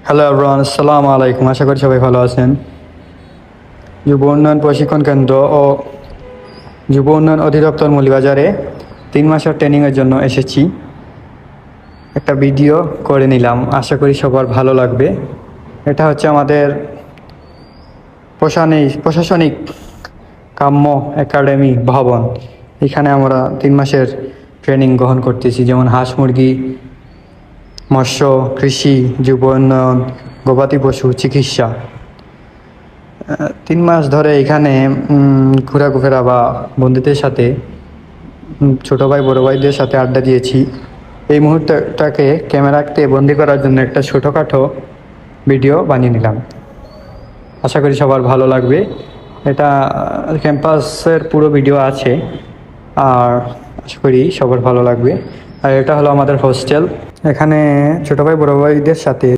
Hello everyone, আসসালামু আলাইকুম। আশা করি সবাই ভালো আছেন। যুব উন্নয়ন প্রশিক্ষণ কেন্দ্র ও যুব উন্নয়ন অধিদপ্তর মৌলভীবাজারে 3 মাসের ট্রেনিংয়ের জন্য এসেছি। একটা ভিডিও করে নিলাম, আশা করি সবার ভালো লাগবে। এটা হচ্ছে আমাদের প্রশাসনিক কাম্য একাডেমি ভবন। এখানে আমরা 3 মাসের ট্রেনিং গ্রহণ করতেছি, যেমন হাঁস মুরগি, মৎস্য, কৃষি, যুব উন্নয়ন, গবাদি পশু চিকিৎসা। 3 মাস ধরে এখানে ঘোরাফেরা বা বন্ধুদের সাথে, ছোটো ভাই বড়ো ভাইদের সাথে আড্ডা দিয়েছি। এই মুহূর্তটাকে ক্যামেরাতে বন্দি করার জন্য একটা ছোটোখাটো ভিডিও বানিয়ে নিলাম। আশা করি সবার ভালো লাগবে। এটা ক্যাম্পাসের পুরো ভিডিও আছে, আর আশা করি সবার ভালো লাগবে। আর এটা হলো আমাদের হোস্টেল। এখানে ছোটো ভাই বড়ো ভাইদের সাথে